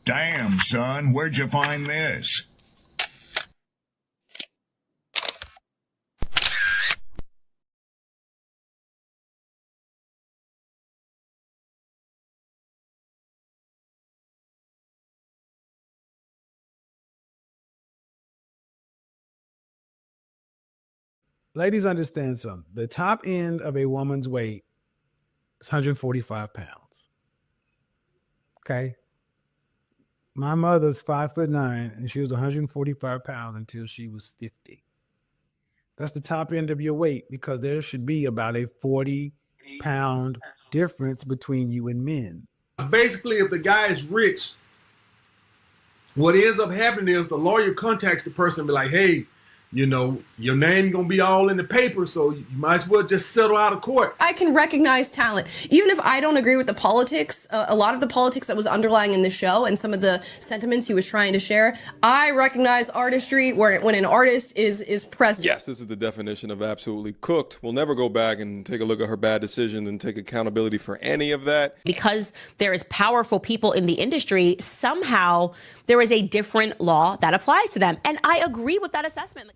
Damn, son, where'd you find this? Ladies, understand something. The top end of a woman's weight is 145 pounds. Okay. My mother's 5'9", and she was 145 pounds until she was 50. That's the top end of your weight, because there should be about a 40-pound difference between you and men. Basically, if the guy is rich, what ends up happening is the lawyer contacts the person and be like, hey, you know, your name gonna be all in the paper, so you might as well just settle out of court. I can recognize talent. Even if I don't agree with the politics, a lot of the politics that was underlying in the show and some of the sentiments he was trying to share, I recognize artistry when an artist is present. Yes, this is the definition of absolutely cooked. We'll never go back and take a look at her bad decision and take accountability for any of that. Because there is powerful people in the industry, somehow there is a different law that applies to them. And I agree with that assessment.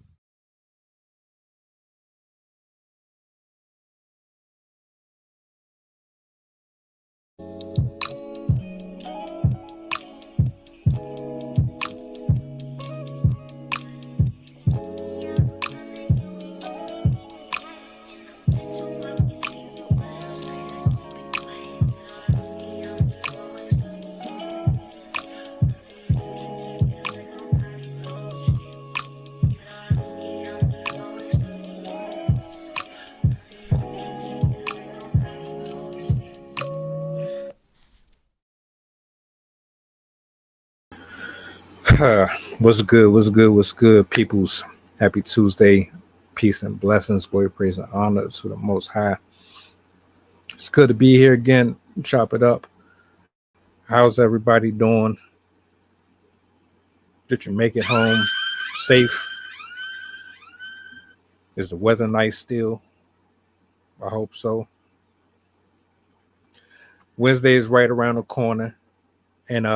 What's good, peoples? Happy Tuesday. Peace and blessings, glory, praise, and honor to the Most High. It's good to be here again. Chop it up. How's everybody doing? Did you make it home safe? Is the weather nice still? I hope so. Wednesday is right around the corner, and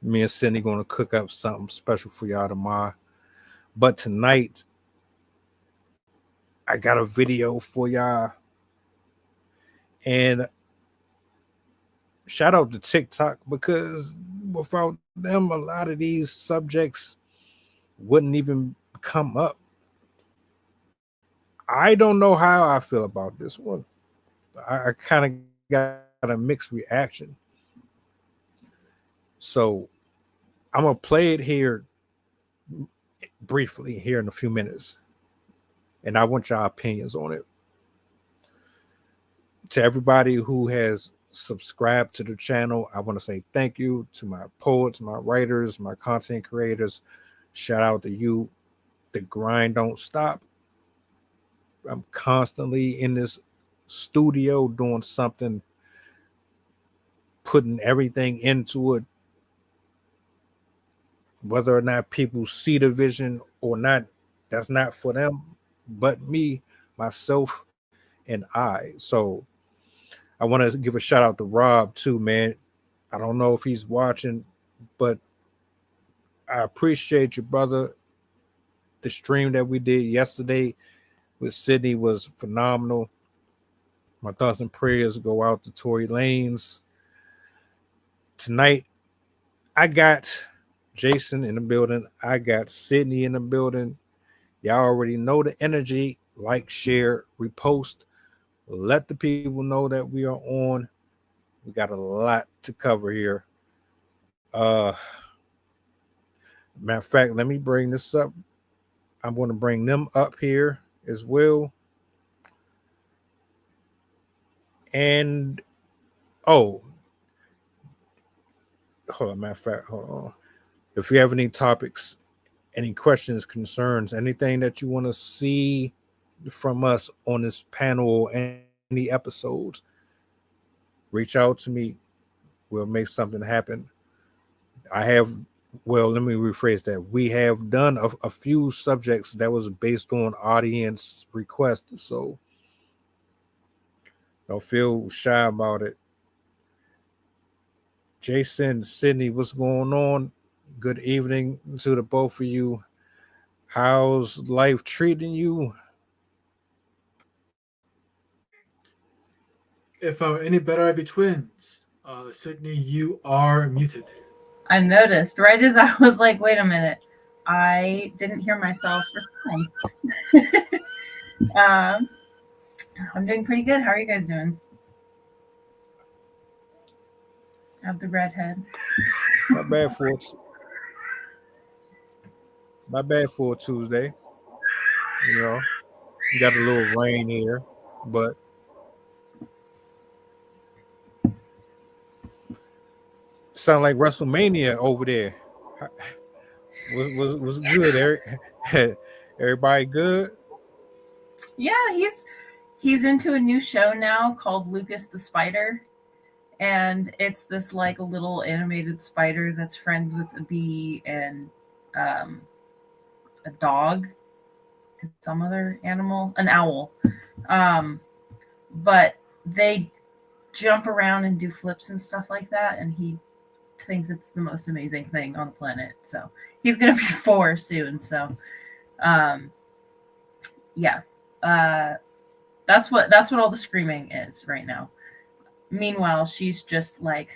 me and Cindy going to cook up something special for y'all tomorrow. But tonight, I got a video for y'all. And shout out to TikTok, because without them, a lot of these subjects wouldn't even come up. I don't know how I feel about this one. I kind of got a mixed reaction. So I'm going to play it here briefly here in a few minutes. And I want y'all opinions on it. To everybody who has subscribed to the channel, I want to say thank you. To my poets, my writers, my content creators. Shout out to you. The grind don't stop. I'm constantly in this studio doing something, putting everything into it. Whether or not people see the vision or not, that's not for them, but me, myself, and I. So I want to give a shout out to Rob too, man. I don't know if he's watching, but I appreciate you, brother. The stream that we did yesterday with Sydney was phenomenal. My thoughts and prayers go out to Tory Lanez. Tonight, I got Jason in the building. I got Sydney in the building. Y'all already know the energy. Like, share, repost. Let the people know that we are on. We got a lot to cover here. Matter of fact, let me bring this up. I'm going to bring them up here as well. And hold on, matter of fact, hold on. If you have any topics, any questions, concerns, anything that you want to see from us on this panel, any episodes, reach out to me. We'll make something happen. let me rephrase that. We have done a few subjects that was based on audience requests, so don't feel shy about it. Jason, Sydney, what's going on? Good evening to the both of you. How's life treating you? If I were any better, I'd be twins. Sydney, you are muted. I noticed right as I was like, wait a minute, I didn't hear myself respond. I'm doing pretty good. How are you guys doing? I have the redhead. Not bad for a Tuesday. You know, you got a little rain here, but sound like WrestleMania over there. Was good, Eric? Everybody good? Yeah, he's into a new show now called Lucas the Spider, and it's this like a little animated spider that's friends with a bee and a dog and some other animal, an owl. But they jump around and do flips and stuff like that, and he thinks it's the most amazing thing on the planet. So he's gonna be 4 soon. So yeah. That's what all the screaming is right now. Meanwhile, she's just like,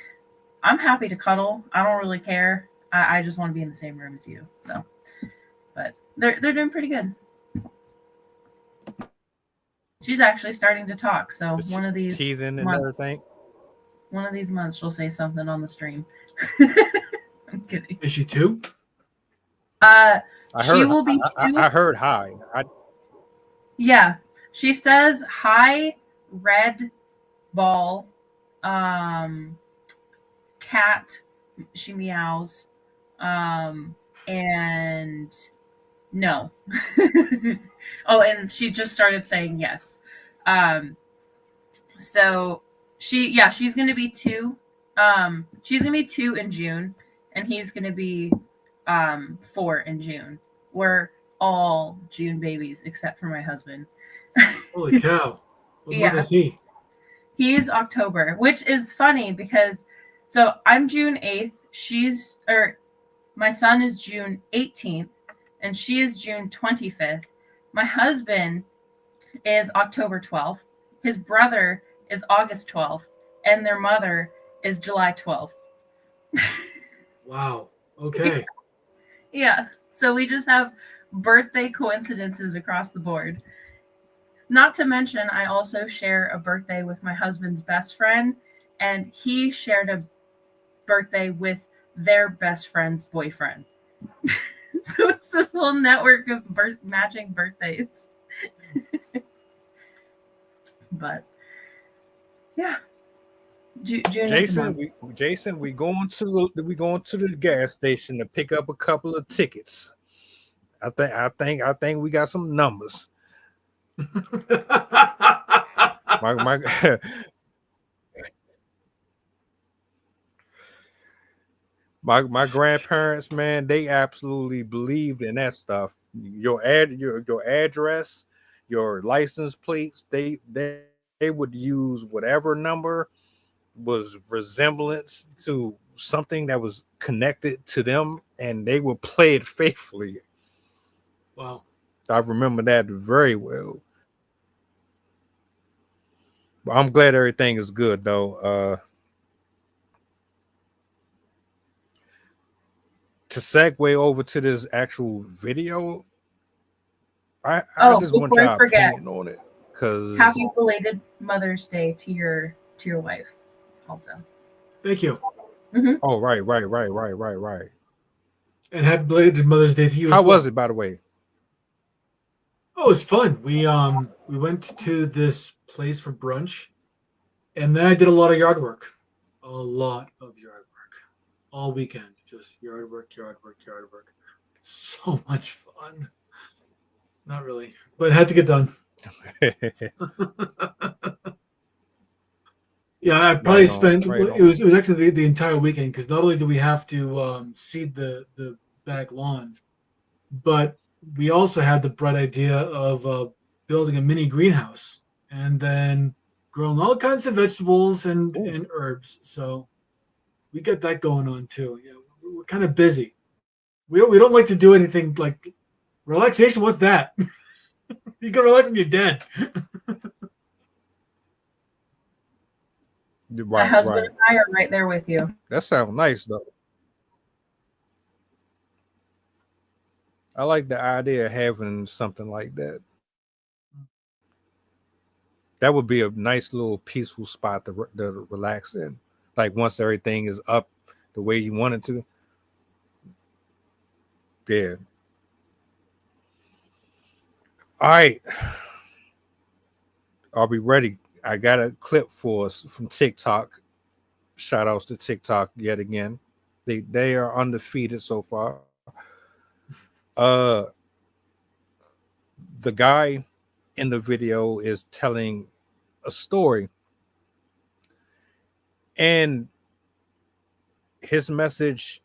I'm happy to cuddle. I don't really care. I just want to be in the same room as you. So, but they're doing pretty good. She's actually starting to talk. So one of these teething and months, everything. one of these months she'll say something on the stream. I'm kidding. Is she 2? She will be 2. I heard hi. Yeah. She says hi, red ball, cat, she meows, and no. Oh, and she just started saying yes. So she's gonna be 2. She's gonna be 2 in June, and he's gonna be 4 in June. We're all June babies except for my husband. Holy cow. What month is he? He's October, which is funny because so I'm June 8th. My son is June 18th, and she is June 25th. My husband is October 12th. His brother is August 12th, and their mother is July 12th. Wow. Okay. Yeah. So we just have birthday coincidences across the board. Not to mention, I also share a birthday with my husband's best friend, and he shared a birthday with their best friend's boyfriend. So it's this whole network of matching birthdays. But yeah, June. Jason, we going to the gas station to pick up a couple of tickets. I think we got some numbers. my grandparents, man, they absolutely believed in that stuff. Your address, your license plates, they would use whatever number was resemblance to something that was connected to them, and they would play it faithfully. Wow. I remember that very well. But I'm glad everything is good, though. To segue over to this actual video, I just want y'all opinion on it. Because happy belated Mother's Day to your wife, also. Thank you. Mm-hmm. Oh, right. And happy belated Mother's Day to you. How was it, by the way? Oh, it was fun. We went to this place for brunch, and then I did a lot of yard work. All weekend. Just yard work. So much fun. Not really, but it had to get done. Yeah, I probably spent. It was actually the entire weekend, because not only do we have to seed the back lawn, but we also had the bright idea of building a mini greenhouse and then growing all kinds of vegetables and herbs. So We got that going on too. Yeah, we're kind of busy. We don't like to do anything like relaxation. What's that? You can relax when you're dead. My husband and I are right there with you. That sounds nice though. I like the idea of having something like that. That would be a nice little peaceful spot to relax in. Like once everything is up the way you want it to. Yeah. All right. Are we ready? I got a clip for us from TikTok. Shout outs to TikTok yet again. They are undefeated so far. The guy in the video is telling a story, and his message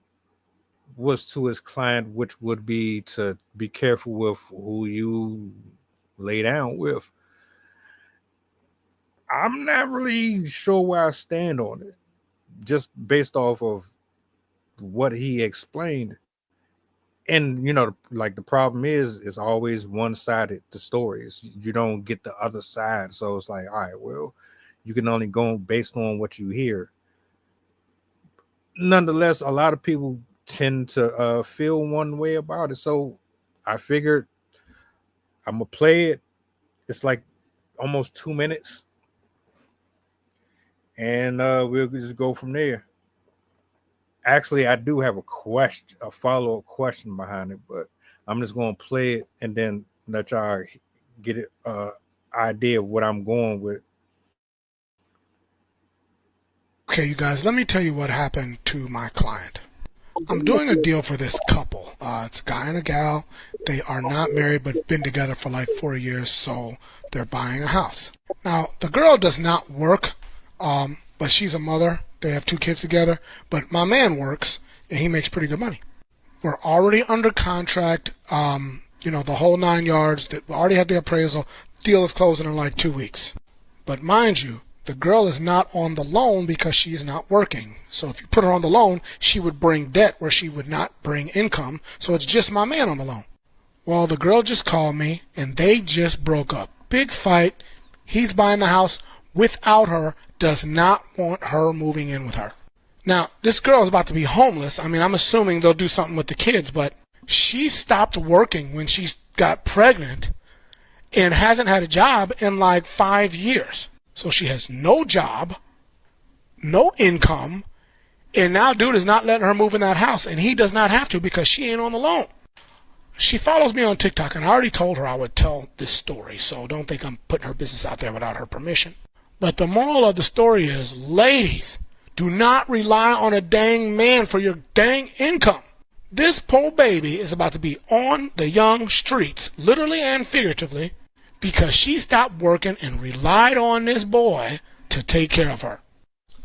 was to his client, which would be to be careful with who you lay down with. I'm not really sure where I stand on it, just based off of what he explained. And like the problem is it's always one-sided, the stories. You don't get the other side. So it's like, all right, well, you can only go based on what you hear. Nonetheless, a lot of people tend to feel one way about it. So I figured I'm gonna play it. It's like almost 2 minutes. And we'll just go from there. Actually, I do have a follow-up question behind it, but I'm just going to play it and then let y'all get an idea of what I'm going with. Okay, you guys, let me tell you what happened to my client. I'm doing a deal for this couple. It's a guy and a gal. They are not married, but been together for like 4 years, so they're buying a house. Now, the girl does not work, but she's a mother. They have 2 kids together, but my man works and he makes pretty good money. We're already under contract, the whole 9 yards. That we already have the appraisal. Deal is closing in like 2 weeks. But mind you, the girl is not on the loan because she is not working. So if you put her on the loan, she would bring debt where she would not bring income. So it's just my man on the loan. Well, the girl just called me and they just broke up. Big fight. He's buying the house without her, does not want her moving in with her. Now, this girl is about to be homeless. I mean, I'm assuming they'll do something with the kids, but she stopped working when she got pregnant and hasn't had a job in like 5 years. So she has no job, no income, and now dude is not letting her move in that house, and he does not have to because she ain't on the loan. She follows me on TikTok, and I already told her I would tell this story, so don't think I'm putting her business out there without her permission. But the moral of the story is, ladies, do not rely on a dang man for your dang income. This poor baby is about to be on the young streets, literally and figuratively, because she stopped working and relied on this boy to take care of her.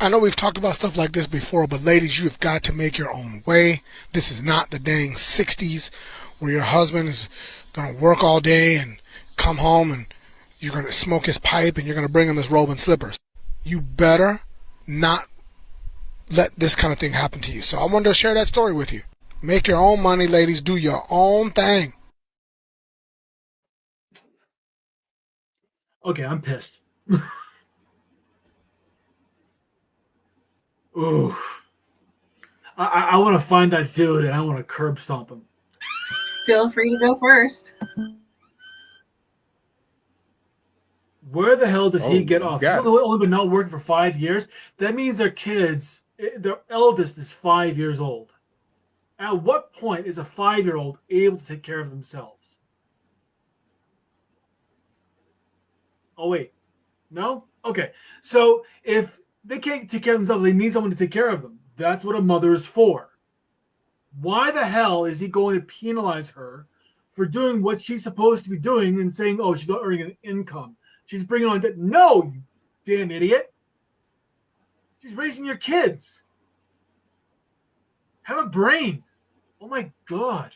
I know we've talked about stuff like this before, but ladies, you've got to make your own way. This is not the dang 60s where your husband is going to work all day and come home and you're going to smoke his pipe and you're going to bring him his robe and slippers. You better not let this kind of thing happen to you. So I wanted to share that story with you. Make your own money, ladies. Do your own thing. Okay, I'm pissed. Ooh. I want to find that dude and I want to curb stomp him. Feel free to go first. Where the hell does he get off? He's only been not working for 5 years. That means their kids, their eldest is 5 years old. At what point is a 5-year-old able to take care of themselves? Oh, wait. No? Okay. So if they can't take care of themselves, they need someone to take care of them. That's what a mother is for. Why the hell is he going to penalize her for doing what she's supposed to be doing and saying, oh, she's not earning an income? She's bringing on debt. No, you damn idiot. She's raising your kids. Have a brain. Oh, my God.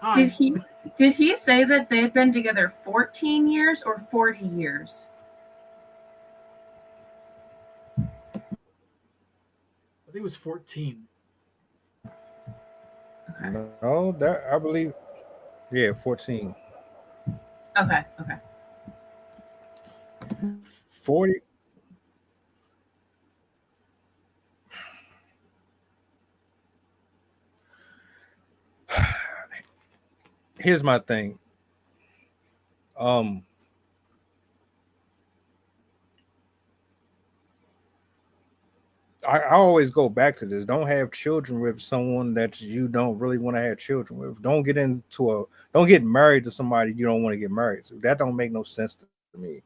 Hi. Did he say that they've been together 14 years or 40 years? think it was 14. No, that I believe, yeah, 14. Okay. 40. Here's my thing. I always go back to this. Don't have children with someone that you don't really want to have children with. Don't get married to somebody you don't want to get married to. That don't make no sense to me.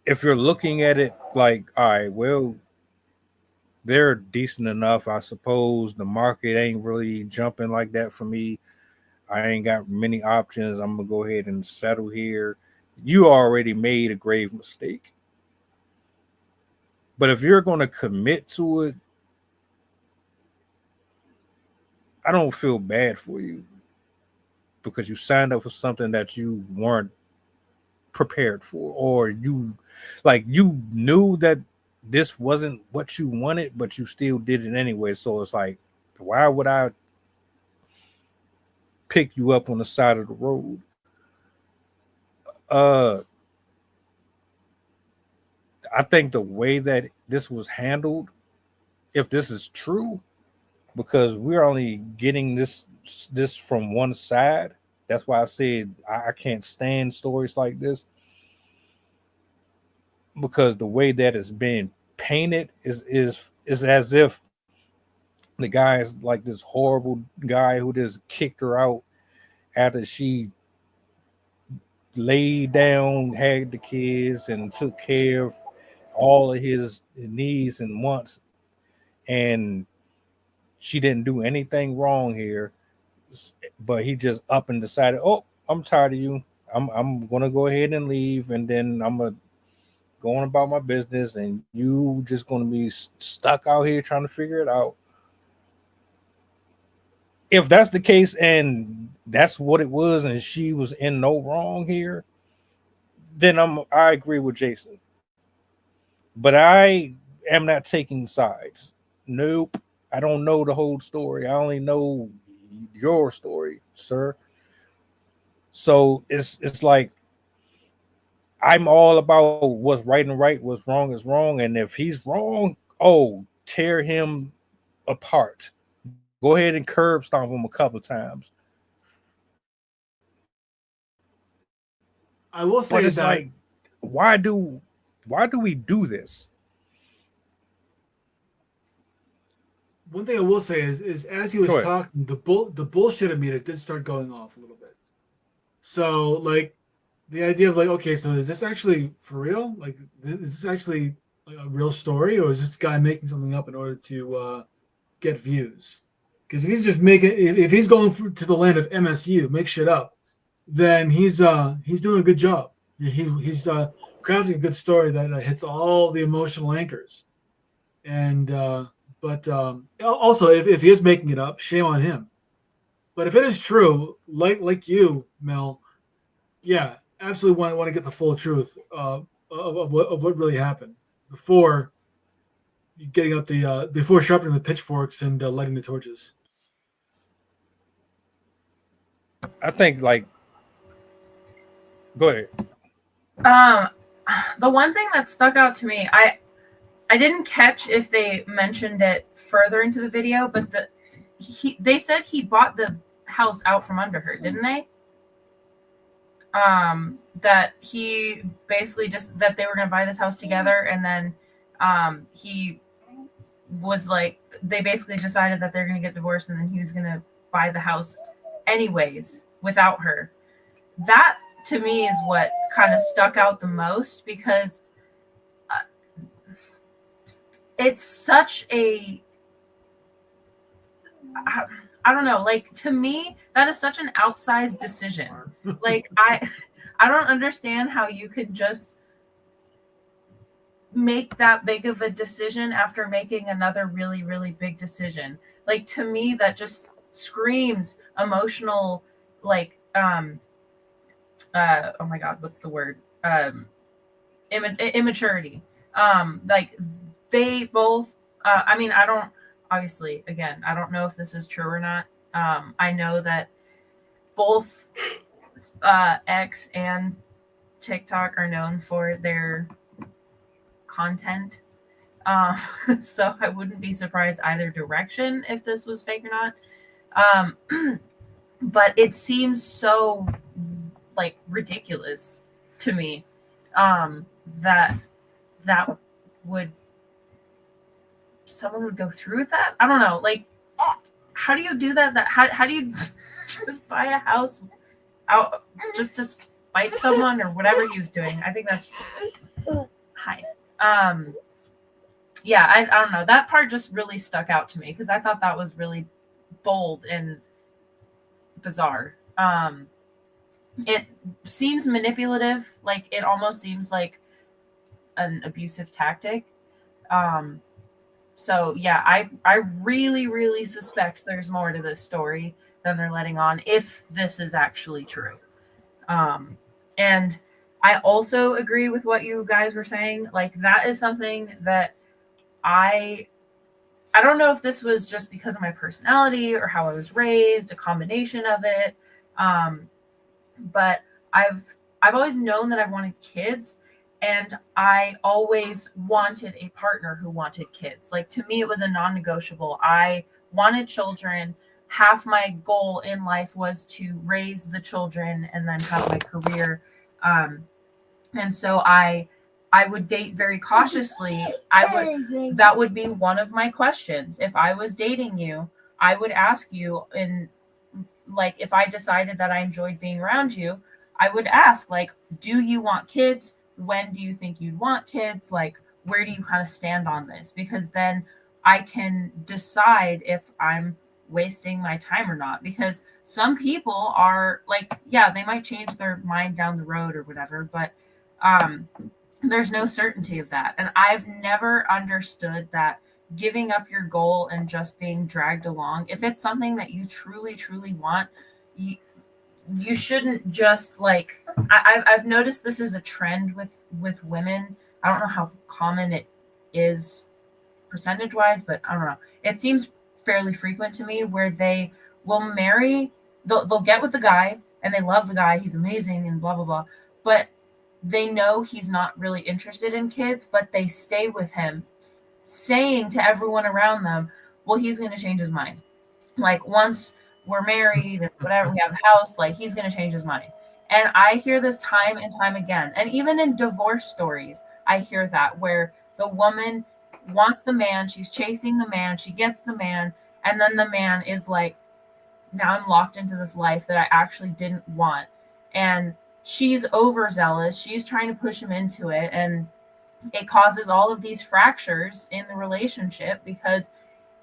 If you're looking at it like, all right, well, they're decent enough, I suppose. The market ain't really jumping like that for me. I ain't got many options. I'm gonna go ahead and settle here. You already made a grave mistake. But if you're going to commit to it, I don't feel bad for you because you signed up for something that you weren't prepared for, or you knew that this wasn't what you wanted, but you still did it anyway. So it's like, why would I pick you up on the side of the road? I think the way that this was handled, if this is true, because we're only getting this from one side. That's why I said I can't stand stories like this, because the way that it's being painted is as if the guy is like this horrible guy who just kicked her out after she laid down, had the kids, and took care of all of his needs and wants, and she didn't do anything wrong here, but he just up and decided, oh, I'm tired of you. I'm gonna go ahead and leave, and then I'm gonna go on about my business, and you just gonna be stuck out here trying to figure it out. If that's the case, and that's what it was, and she was in no wrong here, then I agree with Jason. But I am not taking sides. Nope. I don't know the whole story. I only know your story, sir. So it's like I'm all about what's right and right, what's wrong is wrong. And if he's wrong, tear him apart. Go ahead and curb stomp him a couple of times. I will say but it's that like, why do we do this? one thing I will say is as he was talking, the bullshit meter did start going off a little bit. So like the idea of like, okay, so is this actually for real? Like, is this actually like a real story, or is this guy making something up in order to get views? Because if he's just if he's going to the land of MSU, make shit up, then he's doing a good job. He's crafting a good story that hits all the emotional anchors. And but also, if he is making it up, shame on him. But if it is true, like you, Mel, yeah, absolutely want to get the full truth of what really happened before getting out before sharpening the pitchforks and lighting the torches. I think like, go ahead. The one thing that stuck out to me, I didn't catch if they mentioned it further into the video, but they said he bought the house out from under her, didn't they? That he basically that they were going to buy this house together, and then he was like, they basically decided that they're going to get divorced, and then he was going to buy the house anyways without her. That to me is what kind of stuck out the most, because it's such a, I don't know, like, to me, that is such an outsized decision. Like, I don't understand how you could just make that big of a decision after making another really, really big decision. Like, to me, that just screams emotional, like, oh my God, what's the word? Immaturity. Like, they both, I mean, I don't, obviously, again, I don't know if this is true or not. I know that both X and TikTok are known for their content. So I wouldn't be surprised either direction if this was fake or not. But it seems so like ridiculous to me that would someone would go through with that. I don't know. Like, how do you do that? How do you just buy a house out just to spite someone or whatever he was doing? I think that's hi. Yeah, I don't know. That part just really stuck out to me because I thought that was really bold and bizarre. It seems manipulative. Like, it almost seems like an abusive tactic. So yeah, I really, really suspect there's more to this story than they're letting on, if this is actually true. And I also agree with what you guys were saying. Like, that is something that I don't know if this was just because of my personality or how I was raised, a combination of it. But I've always known that I wanted kids, and I always wanted a partner who wanted kids. Like, to me, it was a non-negotiable. I wanted children. Half my goal in life was to raise the children and then have my career. And so I would date very cautiously. That would be one of my questions. If I was dating you, I would ask you, like, if I decided that I enjoyed being around you, I would ask, like, do you want kids? When do you think you'd want kids? Like, where do you kind of stand on this? Because then I can decide if I'm wasting my time or not. Because some people are like, yeah, they might change their mind down the road or whatever, but there's no certainty of that. And I've never understood that giving up your goal and just being dragged along, if it's something that you truly, truly want, you shouldn't just, like, I've noticed this is a trend with women. I don't know how common it is percentage wise, but I don't know. It seems fairly frequent to me where they will marry, they'll get with the guy and they love the guy, he's amazing and blah, blah, blah. But they know he's not really interested in kids, but they stay with him, saying to everyone around them, well, he's going to change his mind. Like, once we're married and whatever, we have a house, like, he's going to change his mind. And I hear this time and time again. And even in divorce stories, I hear that, where the woman wants the man, she's chasing the man, she gets the man, and then the man is like, now I'm locked into this life that I actually didn't want. And she's overzealous, she's trying to push him into it, and it causes all of these fractures in the relationship because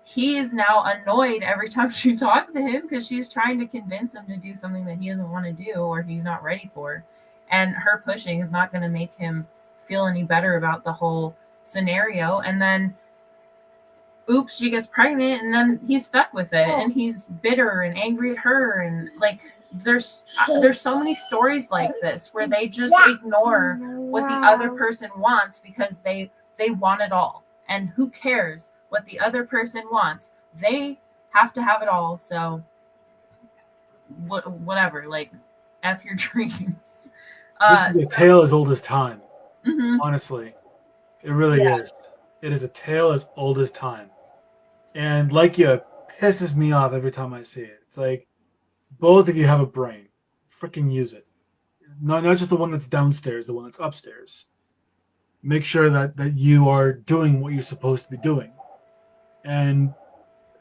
he is now annoyed every time she talks to him because she's trying to convince him to do something that he doesn't want to do or he's not ready for. And her pushing is not going to make him feel any better about the whole scenario. And then, oops, she gets pregnant, and then he's stuck with it, and he's bitter and angry at her. And, like, there's so many stories like this where they just ignore what the other person wants because they want it all. And who cares what the other person wants? They have to have it all. So whatever, like, F your dreams. This is a tale as old as time. Mm-hmm. Honestly, it really is. It is a tale as old as time. And like you, pisses me off every time I see it. It's like, both of you have a brain. Freaking use it. Not just the one that's downstairs, the one that's upstairs. Make sure that you are doing what you're supposed to be doing. And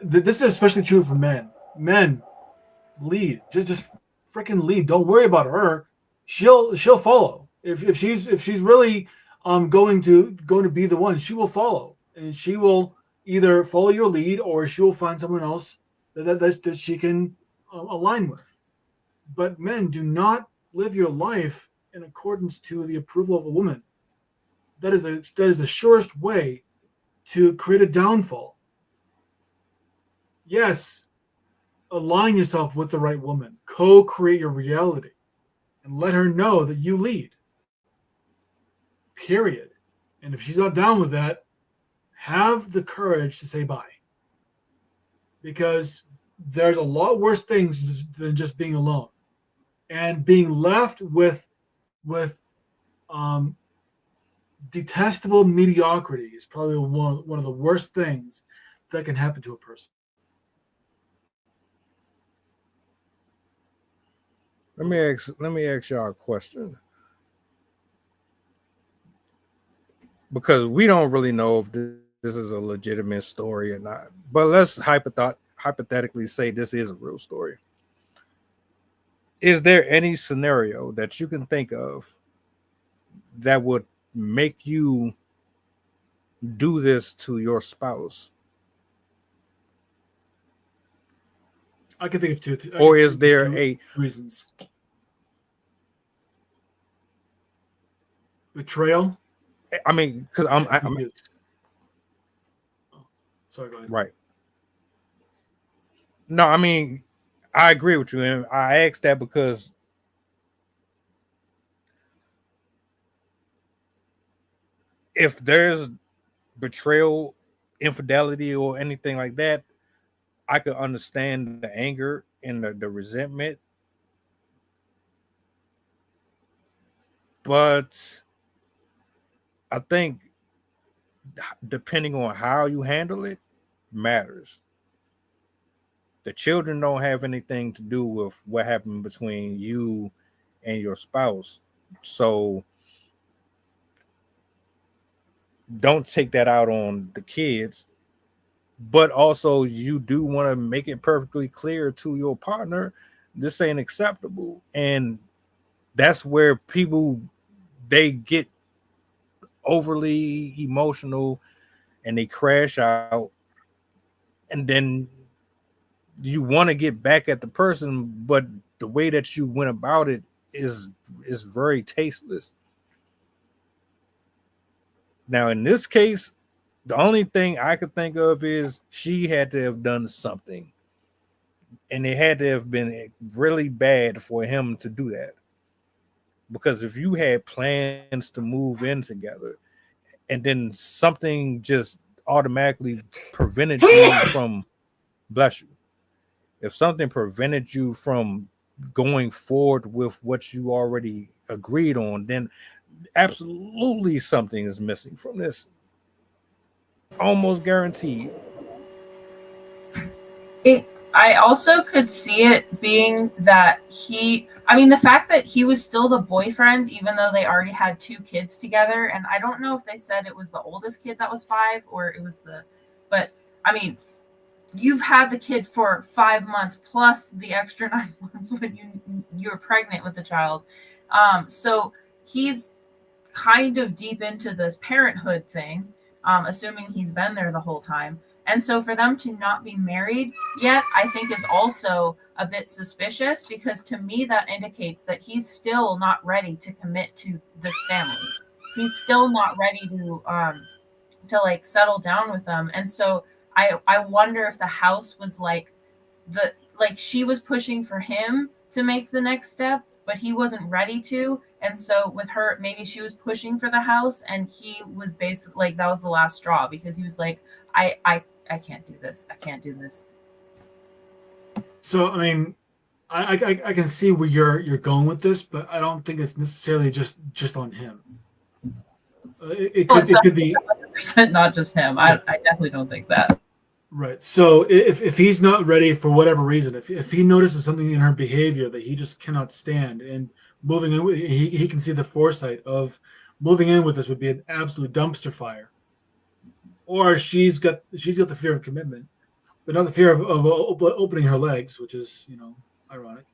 this is especially true for men. Men, lead. Just freaking lead. Don't worry about her. She'll follow. If she's really going to be the one, she will follow, and she will either follow your lead or she will find someone else that she can align with. But men, do not live your life in accordance to the approval of a woman. That is the surest way to create a downfall. Yes, align yourself with the right woman. Co-create your reality and let her know that you lead. Period. And if she's not down with that, have the courage to say bye, because there's a lot worse things than just being alone, and being left with detestable mediocrity is probably one of the worst things that can happen to a person. Let me ask y'all a question, because we don't really know if this is a legitimate story or not. But let's hypothetically say this is a real story. Is there any scenario that you can think of that would make you do this to your spouse? I can think of two. Or is there a reasons? Betrayal. I mean, because I'm sorry, go ahead. Right. No, I mean, I agree with you, and I asked that because if there's betrayal, infidelity, or anything like that, I could understand the anger and the resentment. But I think depending on how you handle it matters. The children don't have anything to do with what happened between you and your spouse. So don't take that out on the kids. But also, you do want to make it perfectly clear to your partner, this ain't acceptable. And that's where people, they get overly emotional and they crash out. And then you want to get back at the person, but the way that you went about it is very tasteless. Now, in this case, the only thing I could think of is she had to have done something, and it had to have been really bad for him to do that. Because if you had plans to move in together and then something just automatically prevented you from, bless you, if something prevented you from going forward with what you already agreed on, then absolutely something is missing from this. Almost guaranteed. I also could see it being that the fact that he was still the boyfriend, even though they already had 2 kids together. And I don't know if they said it was the oldest kid that was 5 or it was but I mean, you've had the kid for 5 months plus the extra 9 months when you were pregnant with the child. So he's kind of deep into this parenthood thing, assuming he's been there the whole time. And so for them to not be married yet, I think is also a bit suspicious, because to me that indicates that he's still not ready to commit to this family. He's still not ready to like settle down with them. And so I wonder if the house was like she was pushing for him to make the next step, but he wasn't ready to. And so with her, maybe she was pushing for the house, and he was basically like, that was the last straw, because he was like, I can't do this. I can't do this. So I mean, I can see where you're going with this, but I don't think it's necessarily just on him. It could be 100% not just him. I definitely don't think that. Right. So if he's not ready for whatever reason, if he notices something in her behavior that he just cannot stand, and moving in, he can see the foresight of moving in with us would be an absolute dumpster fire. Or she's got the fear of commitment, but not the fear of opening her legs, which is, ironic.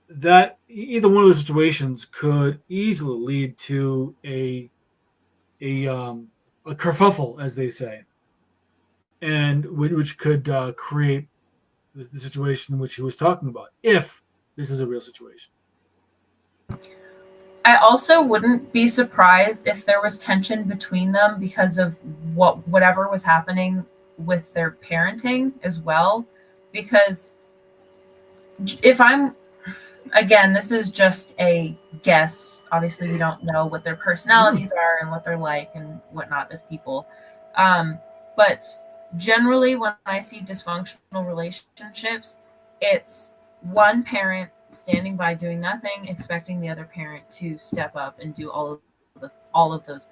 That either one of those situations could easily lead to a kerfuffle, as they say, and which could create the situation which he was talking about, if this is a real situation. I also wouldn't be surprised if there was tension between them because of whatever was happening with their parenting as well. Because if I'm again, this is just a guess. Obviously, we don't know what their personalities are and what they're like and whatnot as people. But generally, when I see dysfunctional relationships, it's one parent standing by doing nothing, expecting the other parent to step up and do all of those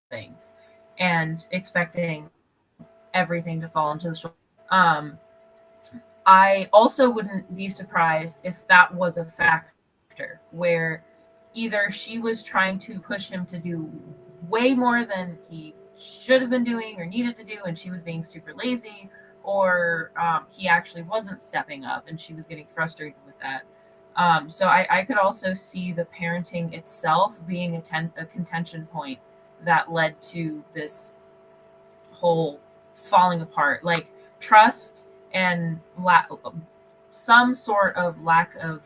things, and expecting everything to fall into the shoulder. I also wouldn't be surprised if that was a factor where either she was trying to push him to do way more than he should have been doing or needed to do, and she was being super lazy, or he actually wasn't stepping up and she was getting frustrated with that. So I could also see the parenting itself being a contention point that led to this whole falling apart, like trust and some sort of lack of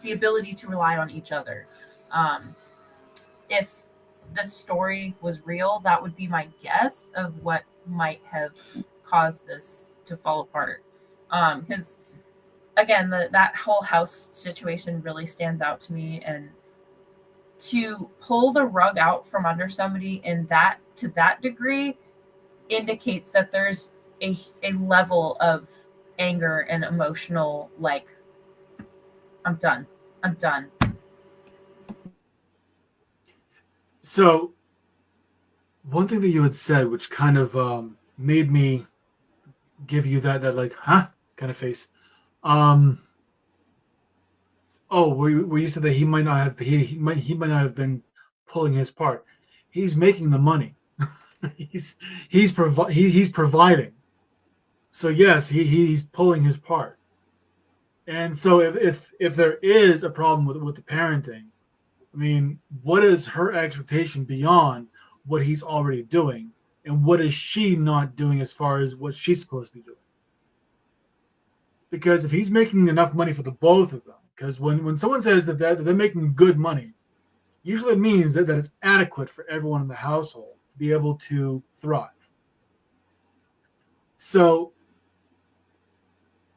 the ability to rely on each other. If this story was real, that would be my guess of what might have caused this to fall apart. Because again, that whole house situation really stands out to me, and to pull the rug out from under somebody to that degree indicates that there's a level of anger and emotional, like, I'm done. So one thing that you had said, which kind of made me give you that like, huh, kind of face. Where you said that he might not have been pulling his part. He's making the money. he's providing. So yes, he's pulling his part. And so if there is a problem with the parenting, I mean, what is her expectation beyond what he's already doing, and what is she not doing as far as what she's supposed to be doing? Because if he's making enough money for the both of them, because when someone says that they're making good money, usually it means that it's adequate for everyone in the household to be able to thrive. So,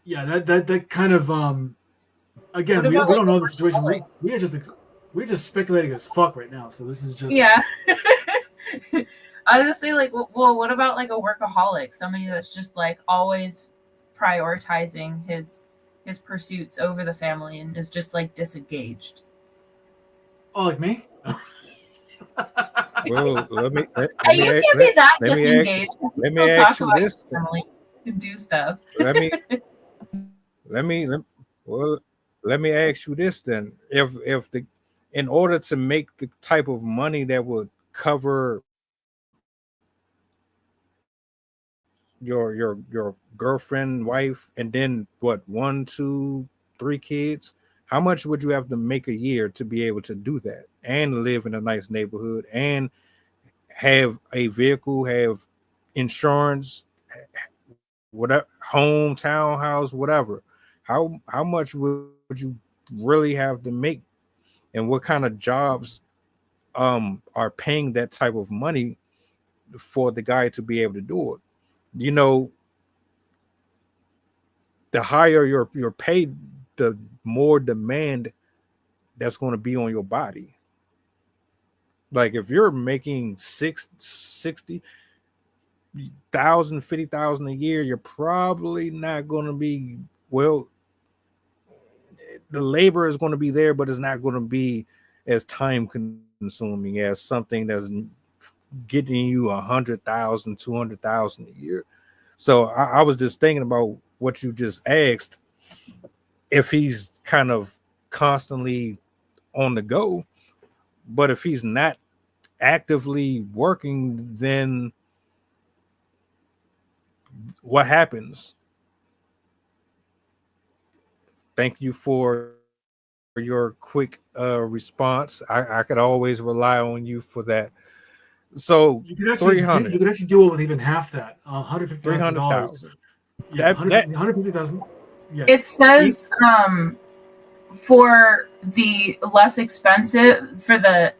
yeah, that kind of again, we don't know the situation. We're just speculating as fuck right now. So this is just I was gonna say, like, well, what about like a workaholic, somebody that's just like always prioritizing his pursuits over the family and is just like disengaged? Oh, like me? Well, let me you can't be that disengaged. Let me ask you this. Family and do stuff. Let me ask you this then. If in order to make the type of money that would cover your girlfriend, wife, and then what, 1, 2, 3 kids, how much would you have to make a year to be able to do that and live in a nice neighborhood and have a vehicle, have insurance, whatever, home, townhouse, whatever? How much would you really have to make, and what kind of jobs are paying that type of money for the guy to be able to do it? You know, the higher your pay, the more demand that's going to be on your body. Like if you're making $60,000, $50,000 a year, you're probably not going to be, well, the labor is going to be there, but it's not going to be as time consuming as something that's getting you 100,000, 200,000 a year. So I was just thinking about what you just asked. If he's kind of constantly on the go, but if he's not actively working, then what happens? Thank you for your quick response. I could always rely on you for that. So you could actually do it with even half that, $150,000. Yeah, $150,000. Yeah. It says for the less expensive, for the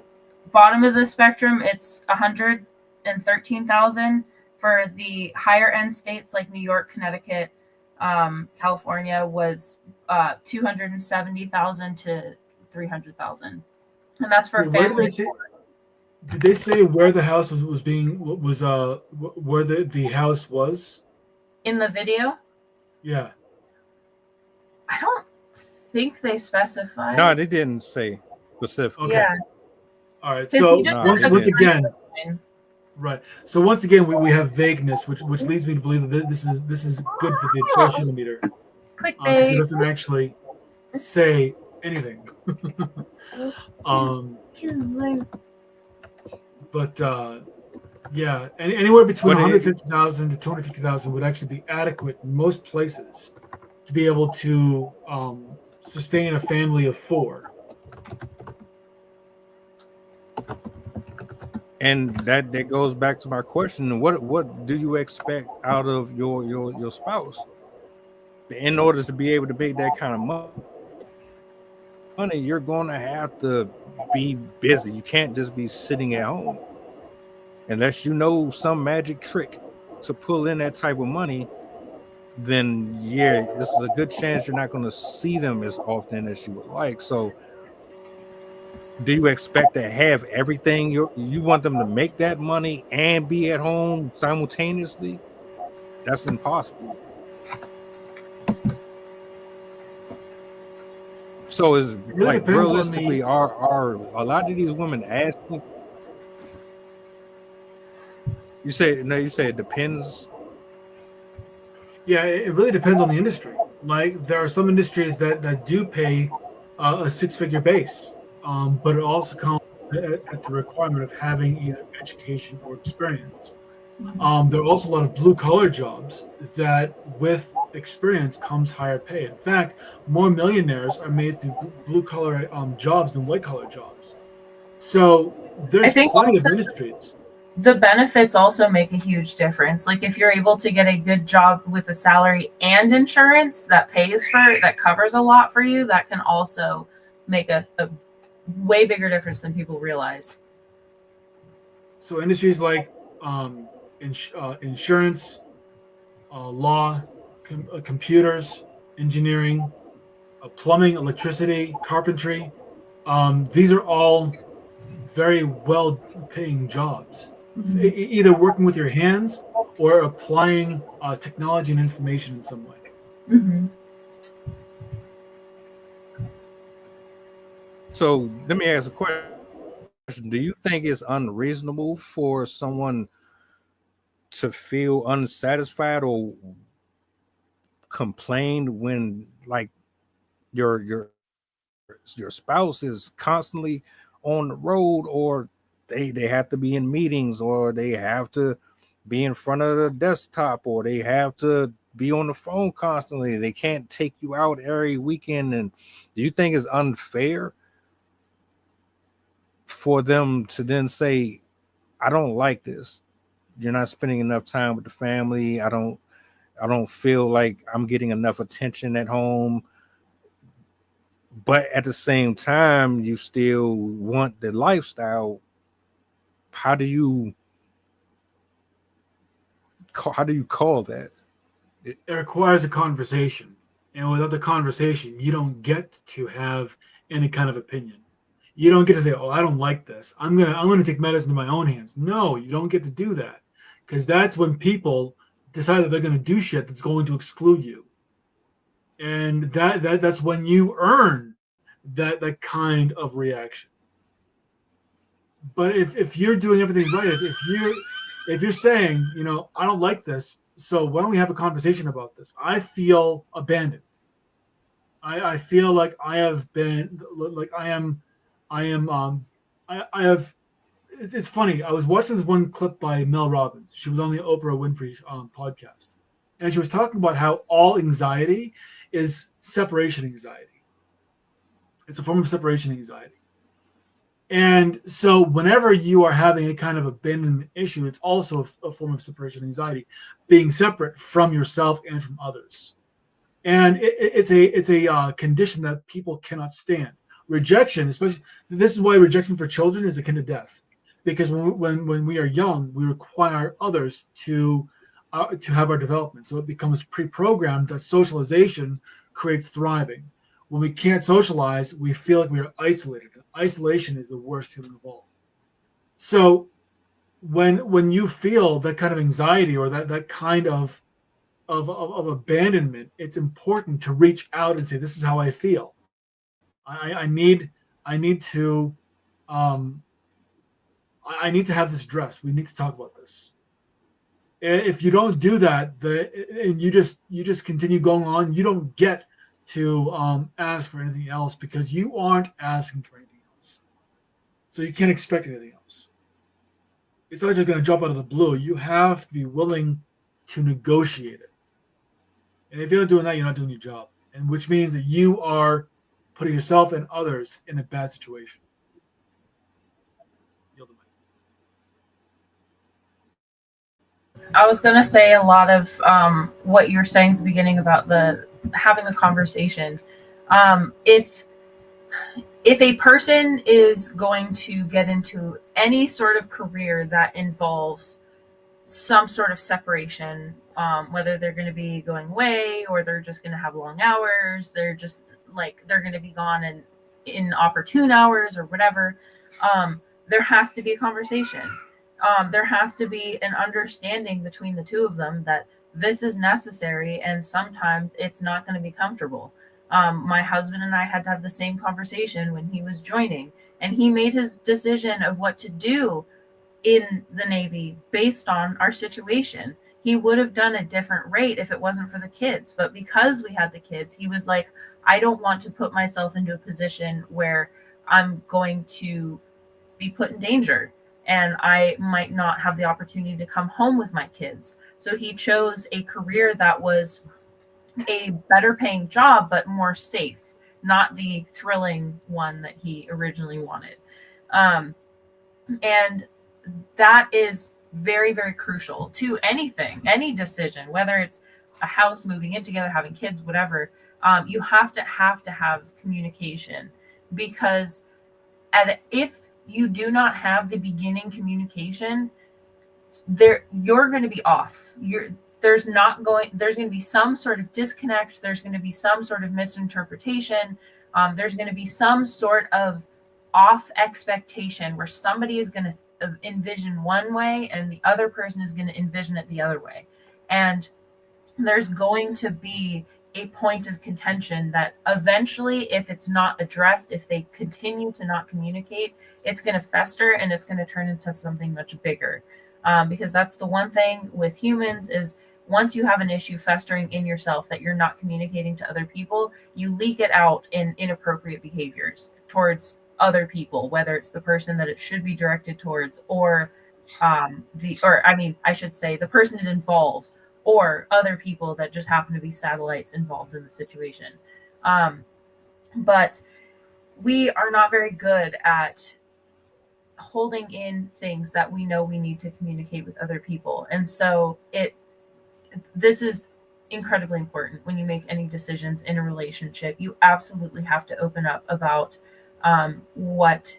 bottom of the spectrum, it's $113,000. For the higher end states like New York, Connecticut, California was $270,000 to $300,000, and that's for a Where family. Did they say where the house was where the house was In the video? Yeah. I don't think they specified. No, they didn't say specifically. Okay. Yeah. All right. 'Cause So he just No, said once the again, timeline. right. So once again, we have vagueness, which leads me to believe that this is good for the social meter because it Clickbait. doesn't actually say anything. But yeah, anywhere between But it- 150,000 to 250,000 would actually be adequate in most places to be able to sustain a family of 4. And that goes back to my question: what do you expect out of your spouse in order to be able to make that kind of money? You're going to have to be busy. You can't just be sitting at home unless you know some magic trick to pull in that type of money. Then yeah, this is a good chance you're not going to see them as often as you would like. So do you expect to have everything? You want them to make that money and be at home simultaneously? That's impossible. So is really like depends on realistically, the- are a lot of these women asking? You say it depends. Yeah, it really depends on the industry. Like there are some industries that do pay a 6-figure base, but it also comes at the requirement of having either education or experience. There are also a lot of blue-collar jobs that, with experience, comes higher pay. In fact, more millionaires are made through blue-collar jobs than white-collar jobs. So there's I think plenty of also- industries. The benefits also make a huge difference. Like if you're able to get a good job with a salary and insurance that covers a lot for you, that can also make a way bigger difference than people realize. So industries like insurance, law, computers, engineering, plumbing, electricity, carpentry. These are all very well-paying jobs. Either working with your hands or applying technology and information in some way. Mm-hmm. So let me ask a question. Do you think it's unreasonable for someone to feel unsatisfied or complain when like your spouse is constantly on the road, or they have to be in meetings, or they have to be in front of the desktop, or they have to be on the phone constantly? They can't take you out every weekend. And do you think it's unfair for them to then say, I don't like this? You're not spending enough time with the family. I don't feel like I'm getting enough attention at home. But at the same time, you still want the lifestyle. How do you call that? It requires a conversation, and without the conversation, you don't get to have any kind of opinion. You don't get to say, "Oh, I don't like this. I'm gonna take matters into my own hands." No, you don't get to do that, because that's when people decide that they're gonna do shit that's going to exclude you, and that's when you earn that kind of reaction. But if you're doing everything right, if you're saying, I don't like this, so why don't we have a conversation about this? I feel abandoned. I feel like I have been, like I have. It's funny. I was watching this one clip by Mel Robbins. She was on the Oprah Winfrey podcast, and she was talking about how all anxiety is separation anxiety. It's a form of separation anxiety. And so whenever you are having a kind of abandonment issue, it's also a form of separation anxiety, being separate from yourself and from others. And it's a condition that people cannot stand. Rejection, especially, this is why rejection for children is akin to death. Because when we are young, we require others to to have our development. So it becomes pre-programmed that socialization creates thriving. When we can't socialize, we feel like we are isolated. Isolation is the worst feeling of all. So when you feel that kind of anxiety or that kind of abandonment, it's important to reach out and say, this is how I feel. I need to have this addressed. We need to talk about this. If you don't do that, and you just continue going on, you don't get to ask for anything else because you aren't asking for anything else. So you can't expect anything else. It's not just going to jump out of the blue. You have to be willing to negotiate it. And if you're not doing that, you're not doing your job. And which means that you are putting yourself and others in a bad situation. I was going to say a lot of what you were saying at the beginning about the having a conversation. If a person is going to get into any sort of career that involves some sort of separation, whether they're going to be going away or they're just going to have long hours, they're going to be gone in inopportune hours or whatever, there has to be a conversation. There has to be an understanding between the two of them that this is necessary, and sometimes it's not going to be comfortable. My husband and I had to have the same conversation when he was joining, and he made his decision of what to do in the Navy based on our situation. He would have done a different rate if it wasn't for the kids, but because we had the kids, he was like, I don't want to put myself into a position where I'm going to be put in danger and I might not have the opportunity to come home with my kids. So he chose a career that was a better paying job, but more safe, not the thrilling one that he originally wanted. And that is very, very crucial to anything, any decision, whether it's a house, moving in together, having kids, whatever. You have to have communication, because if you do not have the beginning communication, you're going to be off. There's going to be some sort of disconnect. There's going to be some sort of misinterpretation. There's going to be some sort of off expectation where somebody is going to envision one way and the other person is going to envision it the other way. And there's going to be a point of contention that eventually, if it's not addressed, if they continue to not communicate, it's going to fester and it's going to turn into something much bigger. Because that's the one thing with humans is once you have an issue festering in yourself that you're not communicating to other people, you leak it out in inappropriate behaviors towards other people, whether it's the person that it should be directed towards or I should say the person it involves, or other people that just happen to be satellites involved in the situation. But we are not very good at holding in things that we know we need to communicate with other people. And so this is incredibly important when you make any decisions in a relationship. You absolutely have to open up about what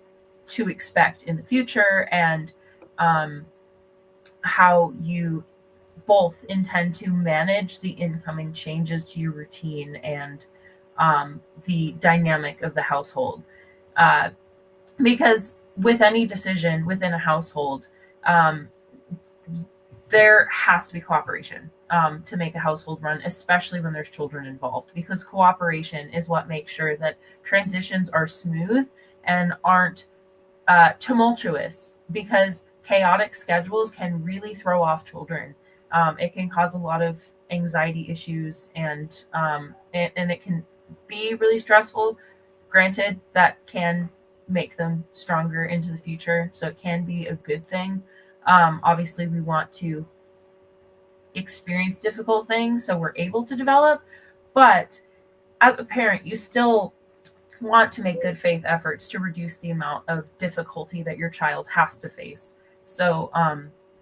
to expect in the future and how you both intend to manage the incoming changes to your routine and the dynamic of the household. Because with any decision within a household, there has to be cooperation to make a household run, especially when there's children involved, because cooperation is what makes sure that transitions are smooth and aren't tumultuous, because chaotic schedules can really throw off children. It can cause a lot of anxiety issues and it can be really stressful. Granted, that can make them stronger into the future, so it can be a good thing. Obviously, we want to experience difficult things so we're able to develop, but as a parent, you still want to make good faith efforts to reduce the amount of difficulty that your child has to face. So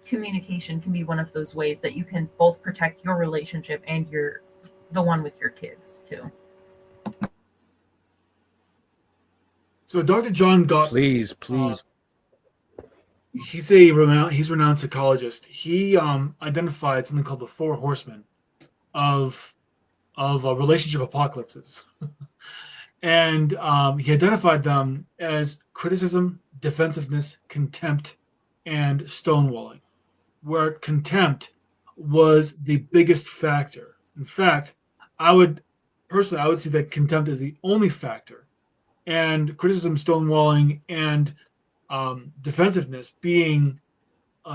communication can be one of those ways that you can both protect your relationship and the one with your kids too. So Dr. John Gottman. Please. he's renowned psychologist. He identified something called the 4 horsemen of relationship apocalypses. And he identified them as criticism, defensiveness, contempt, and stonewalling, where contempt was the biggest factor. In fact, I would say that contempt is the only factor, and criticism, stonewalling, and defensiveness being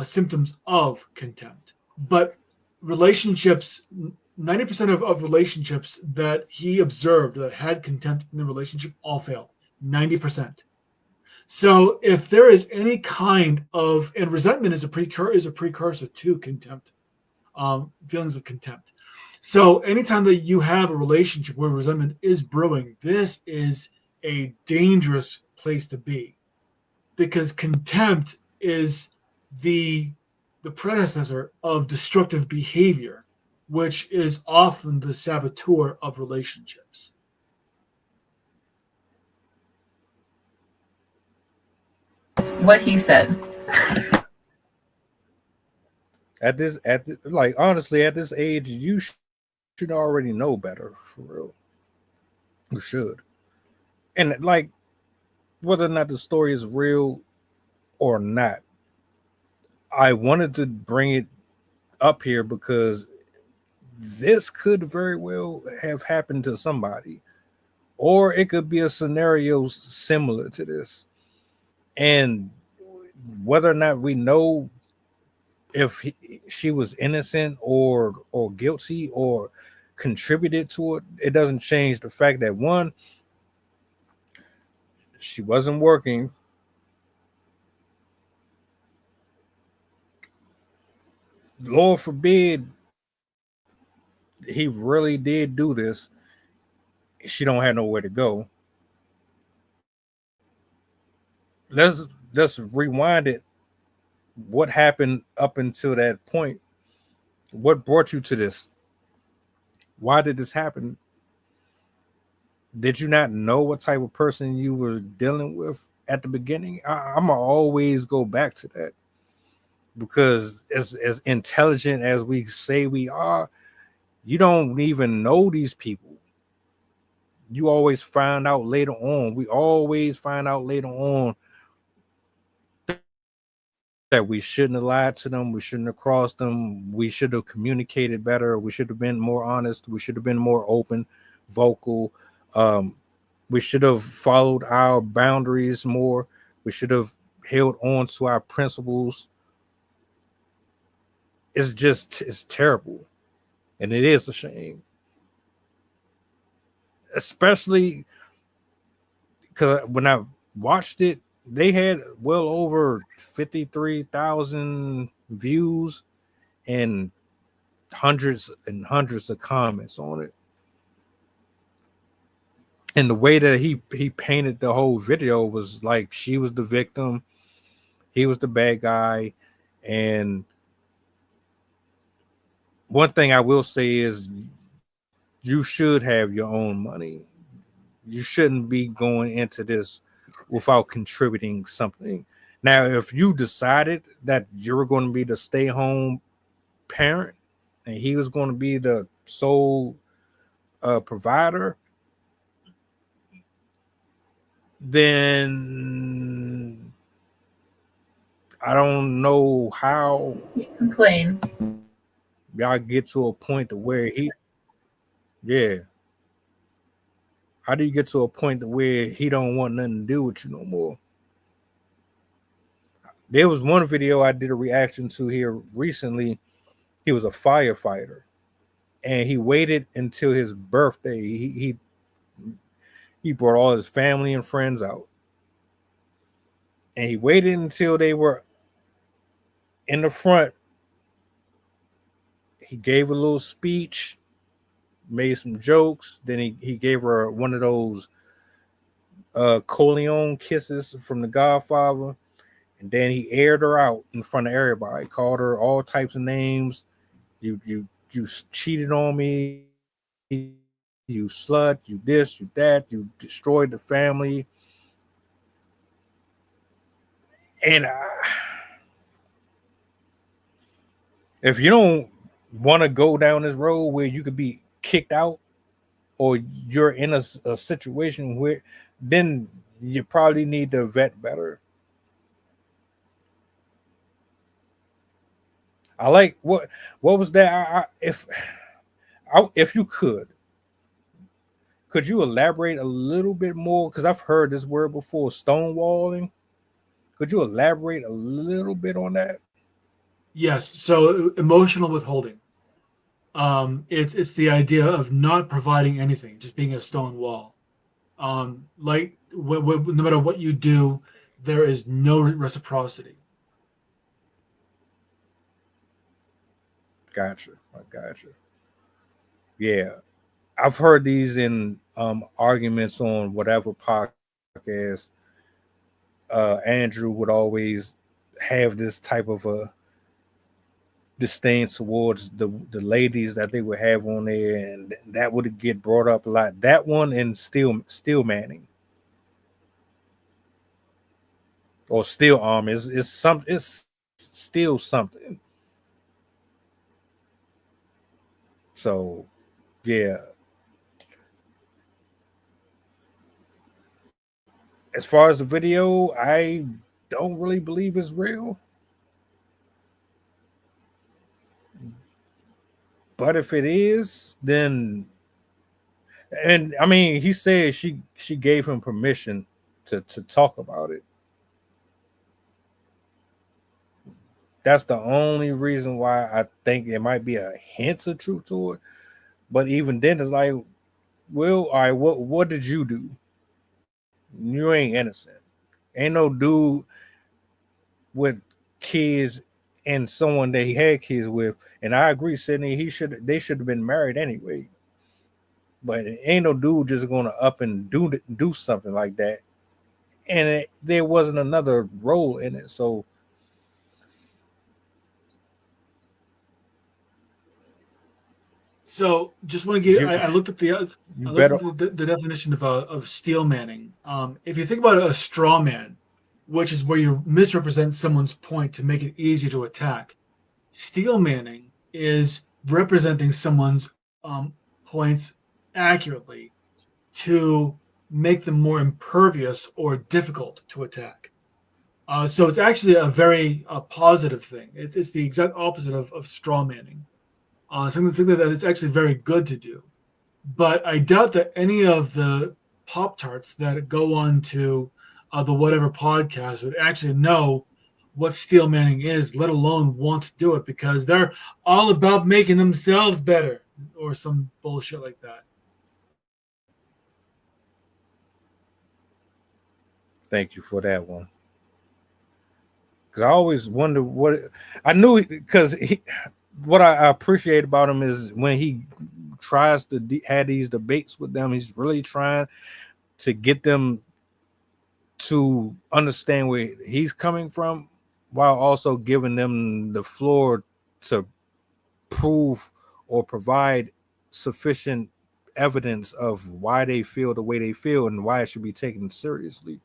symptoms of contempt. But relationships, 90% of relationships that he observed that had contempt in the relationship all failed. 90%. So if there is any kind of, and resentment is a precursor to contempt, feelings of contempt. So anytime that you have a relationship where resentment is brewing, this is a dangerous place to be, because contempt is the predecessor of destructive behavior, which is often the saboteur of relationships. What he said. Honestly, at this age, you should already know better, for real. You should. And like, whether or not the story is real or not, I wanted to bring it up here because this could very well have happened to somebody, or it could be a scenario similar to this. And whether or not we know if she was innocent or guilty or contributed to it, it doesn't change the fact that, one, she wasn't working. Lord forbid he really did do this. She don't have nowhere to go. Let's rewind it. What happened up until that point? What brought you to this? Why did this happen? Did you not know what type of person you were dealing with at the beginning? I'm gonna always go back to that, because as intelligent as we say we are, you don't even know these people. You always find out later on. We always find out later on that we shouldn't have lied to them. We shouldn't have crossed them. We should have communicated better. We should have been more honest. We should have been more open, vocal. We should have followed our boundaries more. We should have held on to our principles. It's terrible. And it is a shame. Especially because when I watched it, they had well over 53,000 views and hundreds and hundreds of comments on it. And the way that he painted the whole video was like she was the victim, he was the bad guy. And one thing I will say is, you should have your own money. You shouldn't be going into this without contributing something. Now, if you decided that you were going to be the stay-home parent and he was going to be the sole provider, then I don't know how Complain. y'all get to a point to where how do you get to a point to where he don't want nothing to do with you no more? There was one video I did a reaction to here recently. He was a firefighter, and he waited until his birthday. He brought all his family and friends out, and he waited until they were in the front. He gave a little speech, made some jokes. Then he gave her one of those Corleone kisses from The Godfather. And then he aired her out in front of everybody, called her all types of names. You cheated on me, you slut, you this, you that, you destroyed the family. And if you don't want to go down this road where you could be kicked out, or you're in a situation where, then you probably need to vet better. I like what was that? If you could you elaborate a little bit more? Because I've heard this word before, stonewalling. Could you elaborate a little bit on that? Yes. So emotional withholding. It's the idea of not providing anything, just being a stone wall. Like no matter what you do, there is no reciprocity. Gotcha. I gotcha. Yeah, I've heard these in arguments on whatever podcast. Andrew would always have this type of a disdain towards the ladies that they would have on there, and that would get brought up a lot. That one and steel manning or steel arm is still something. So yeah. As far as the video, I don't really believe it's real. But if it is, then, and I mean, he said she gave him permission to talk about it. That's the only reason why I think it might be a hint of truth to it. But even then, it's like, well, all right, what did you do? You ain't innocent. Ain't no dude with kids and someone that he had kids with. And I agree, Sydney, they should have been married anyway. But ain't no dude just gonna up and do something like that. And there wasn't another role in it. So just want to give. I looked at the definition of steel manning. If you think about a straw man, which is where you misrepresent someone's point to make it easier to attack, steel manning is representing someone's points accurately to make them more impervious or difficult to attack. So it's actually a very positive thing. It's the exact opposite of straw manning. Something that it's actually very good to do. But I doubt that any of the Pop-Tarts that go on to the whatever podcast would actually know what steel manning is, let alone want to do it, because they're all about making themselves better or some bullshit like that. Thank you for that one. Because I always wonder what I knew, because what I appreciate about him is when he tries to have these debates with them, he's really trying to get them to understand where he's coming from, while also giving them the floor to prove or provide sufficient evidence of why they feel the way they feel and why it should be taken seriously.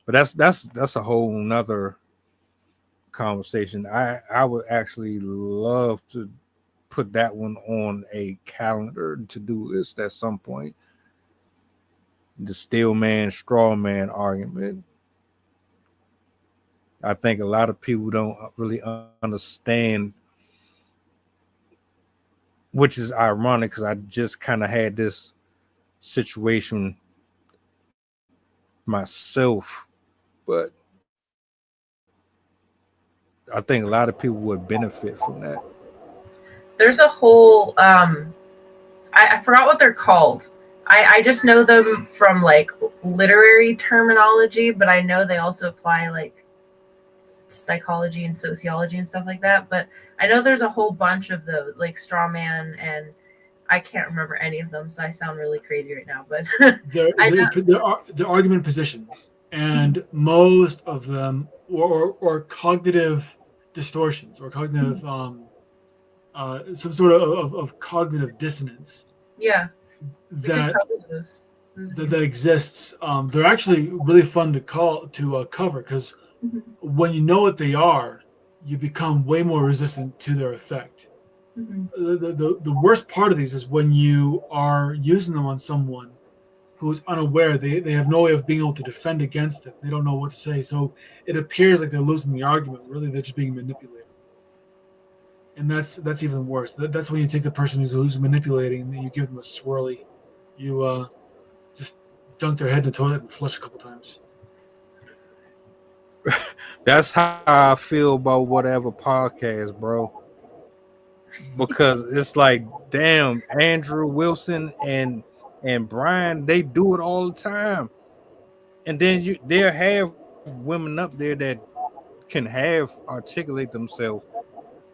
But that's a whole nother conversation. I would actually love to put that one on a calendar to-do list at some point. The steel man, straw man argument. I think a lot of people don't really understand, which is ironic because I just kind of had this situation myself, but I think a lot of people would benefit from that. There's a whole I forgot what they're called. I just know them from like literary terminology, but I know they also apply like psychology and sociology and stuff like that. But I know there's a whole bunch of those, like straw man, and I can't remember any of them, so I sound really crazy right now. But they're argument positions, and most of them or cognitive distortions or cognitive some sort of cognitive dissonance. Yeah. That exists. They're actually really fun to cover because when you know what they are, you become way more resistant to their effect. Mhm. The worst part of these is when you are using them on someone who's unaware. They have no way of being able to defend against it. They don't know what to say. So it appears like they're losing the argument. Really, they're just being manipulated. And that's even worse. That's when you take the person who's manipulating and you give them a swirly. You just dunk their head in the toilet and flush a couple times. That's how I feel about whatever podcast, bro. Because it's like, damn, Andrew Wilson and Brian, they do it all the time. And then they'll have women up there that can articulate themselves,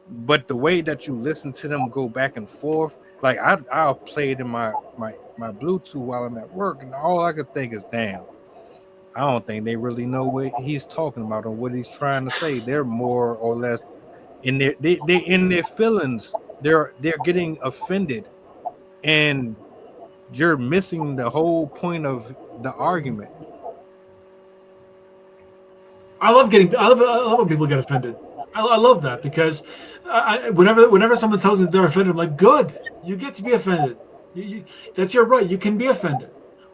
but the way that you listen to them go back and forth, like I'll play it in my Bluetooth while I'm at work, and all I could think is, damn, I don't think they really know what he's talking about or what he's trying to say. They're more or less in their they in their feelings. They're getting offended, and you're missing the whole point of the argument. I love when people get offended. I love that because whenever someone tells me they're offended, I'm like, good, you get to be offended. That's your right. You can be offended,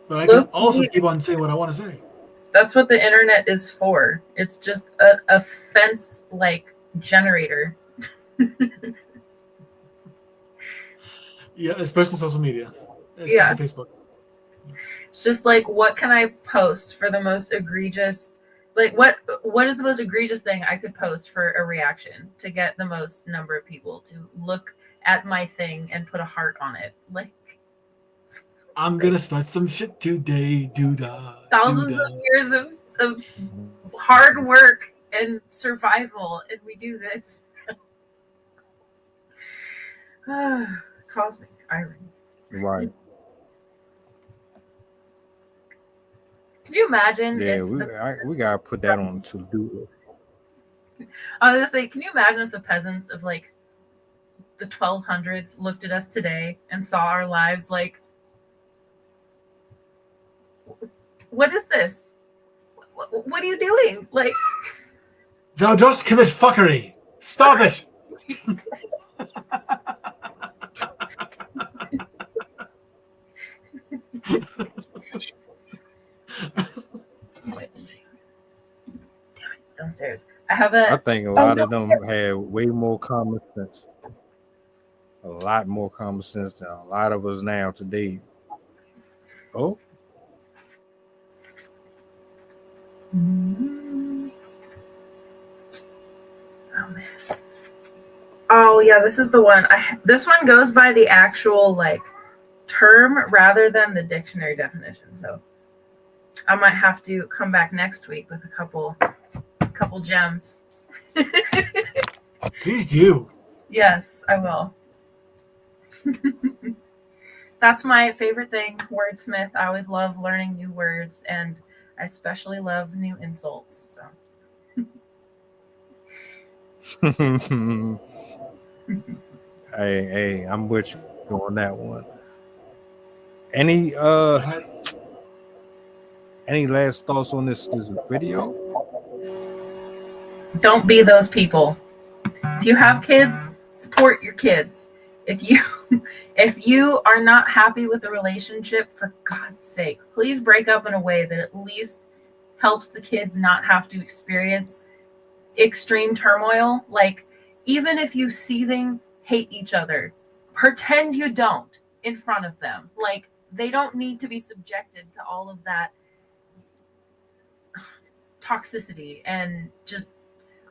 but I can also keep on saying what I want to say. That's what the internet is for. It's just an offense like generator. Yeah, especially social media, especially Facebook. It's just like, what can I post for the most egregious? Like, what is the most egregious thing I could post for a reaction to get the most number of people to look at my thing and put a heart on it? Like, I'm gonna start some shit today, thousands of years of hard work and survival, and we do this. Cosmic irony. Right. Can you imagine? Yeah, we gotta put that on to do. I was gonna say, can you imagine if the peasants of like the 1200s looked at us today and saw our lives like, what is this? What are you doing? Like, thou dost commit fuckery. Stop it. it's downstairs. I think a lot of them have way more common sense. A lot more common sense than a lot of us now today. Oh. Oh man. Oh yeah, this is the one. This one goes by the actual like term rather than the dictionary definition. So I might have to come back next week with a couple gems. Please do. Yes, I will. That's my favorite thing, wordsmith. I always love learning new words, and I especially love new insults. So. Hey, I'm with you on that one. Any last thoughts on this video? Don't be those people. If you have kids, support your kids. If you are not happy with the relationship, for God's sake, please break up in a way that at least helps the kids not have to experience extreme turmoil. Like, even if you seething hate each other, pretend you don't in front of them. Like, they don't need to be subjected to all of that toxicity and just,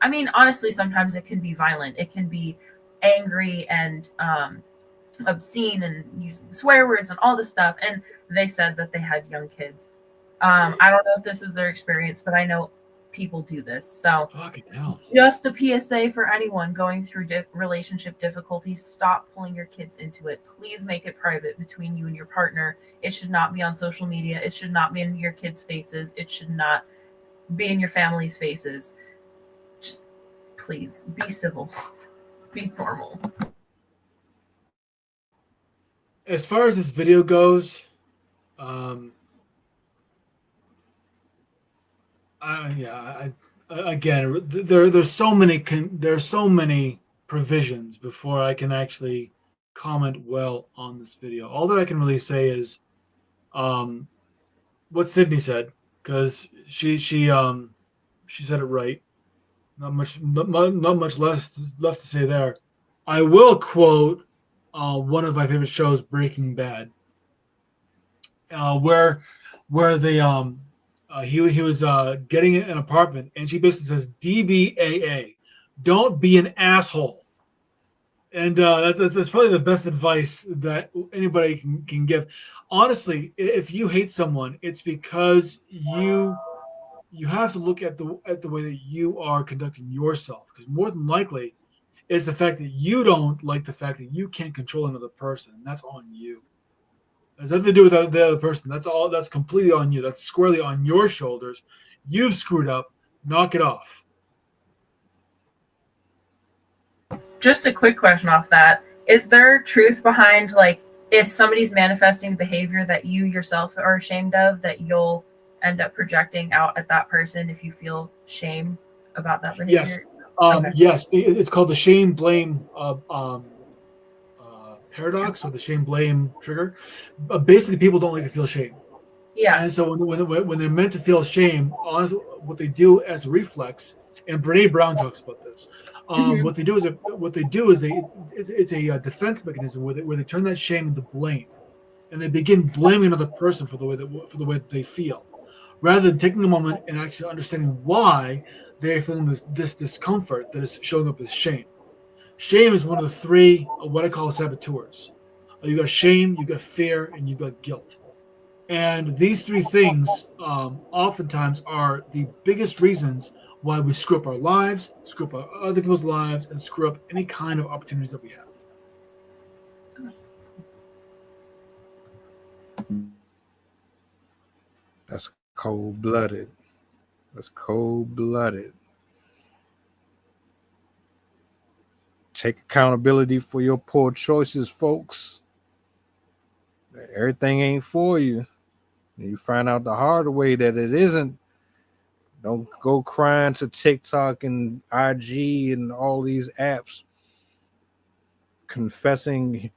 I mean, honestly, sometimes it can be violent. It can be angry and obscene and using swear words and all this stuff. And they said that they had young kids. I don't know if this is their experience, but I know people do this. So just a PSA for anyone going through relationship difficulties: stop pulling your kids into it. Please make it private between you and your partner. It should not be on social media. It should not be in your kids' faces. It should not be in your family's faces. Just please be civil. Be normal. As far as this video goes, I again, there's so many provisions before I can actually comment well on this video. All that I can really say is what Sydney said, because she said it right. Not much left to say there. I will quote one of my favorite shows, Breaking Bad, where the he was getting an apartment, and she basically says DBAA, don't be an asshole. And that's probably the best advice that anybody can give. Honestly, if you hate someone, it's because you have to look at the way that you are conducting yourself. Because more than likely, it's the fact that you don't like the fact that you can't control another person, and that's on you. It has nothing to do with the other person. That's all. That's completely on you. That's squarely on your shoulders. You've screwed up. Knock it off. Just a quick question off that. Is there truth behind, like, if somebody's manifesting behavior that you yourself are ashamed of, that you'll end up projecting out at that person if you feel shame about that behavior? Yes. Okay. Yes. It's called the shame blame paradox, or the shame blame trigger. But basically, people don't like to feel shame. Yeah. And so when they're meant to feel shame, honestly, what they do as a reflex, and Brene Brown talks about this. What they do is it's a defense mechanism where they turn that shame into blame, and they begin blaming another person for the way that they feel, rather than taking a moment and actually understanding why they're feeling this discomfort that is showing up as shame. Shame is one of the three what I call saboteurs. You got shame, you got fear, and you got guilt. And these three things oftentimes are the biggest reasons why we screw up our lives, screw up other people's lives, and screw up any kind of opportunities that we have. That's cold-blooded. That's cold-blooded. Take accountability for your poor choices, folks. Everything ain't for you. You find out the hard way that it isn't. Don't go crying to TikTok and IG and all these apps, confessing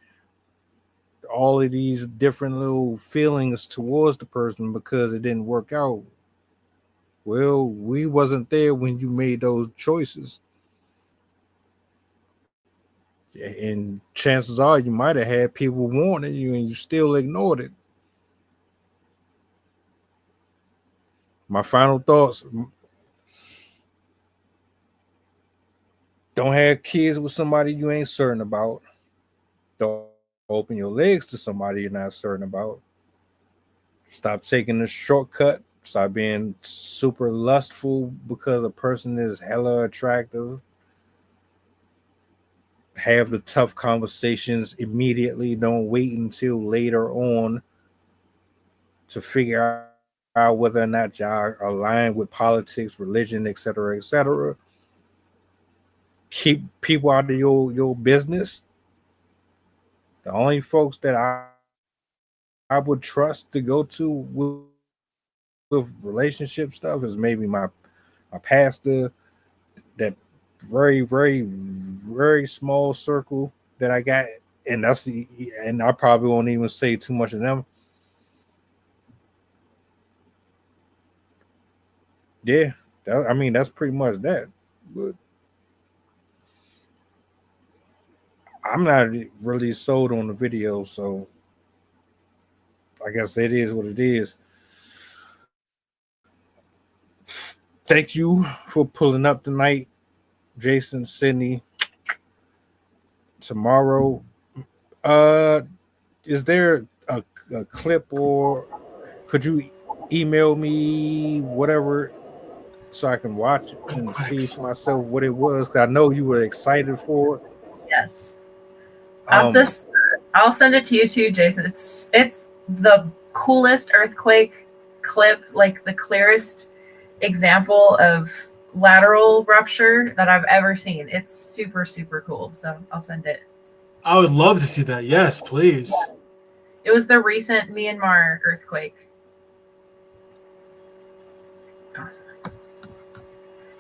all of these different little feelings towards the person because it didn't work out. Well, we wasn't there when you made those choices. And chances are you might have had people warning you and you still ignored it. My final thoughts: don't have kids with somebody you ain't certain about. Don't open your legs to somebody you're not certain about. Stop taking the shortcut. Stop being super lustful because a person is hella attractive. Have the tough conversations immediately. Don't wait until later on to figure out whether or not y'all are aligned with politics, religion, etc., etc. Keep people out of your business. The only folks that I would trust to go to with relationship stuff is maybe my pastor, that very, very, very small circle that I got, and I probably won't even say too much of them. Yeah, that's pretty much that. But I'm not really sold on the video, so I guess it is what it is. Thank you for pulling up tonight, Jason, Sydney. Tomorrow, is there a clip, or could you email me whatever so I can watch it and see for myself what it was? Because I know you were excited for it. Yes. I'll send it to you too, Jason. It's the coolest earthquake clip, like the clearest example of lateral rupture that I've ever seen. It's super, super cool. So I'll send it. I would love to see that. Yes, please. Yeah. It was the recent Myanmar earthquake.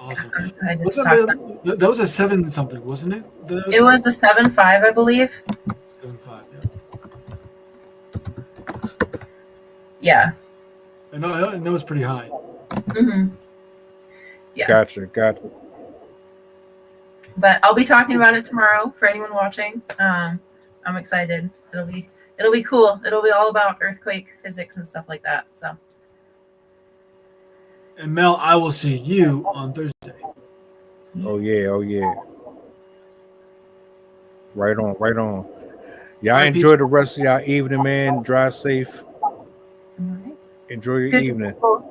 Awesome. I'm excited What's to that, talk about. that was a 7 something, wasn't it? It was a 7.5, I believe. 7.5. Yeah. I know it's pretty high. Mm-hmm. Yeah. Gotcha. But I'll be talking about it tomorrow for anyone watching. I'm excited. It'll be cool. It'll be all about earthquake physics and stuff like that. So. And Mel, I will see you on Thursday. Oh yeah. Right on. Y'all Bye, enjoy peeps. the rest of y'all evening, man. Drive safe. All right. Enjoy your Good evening. to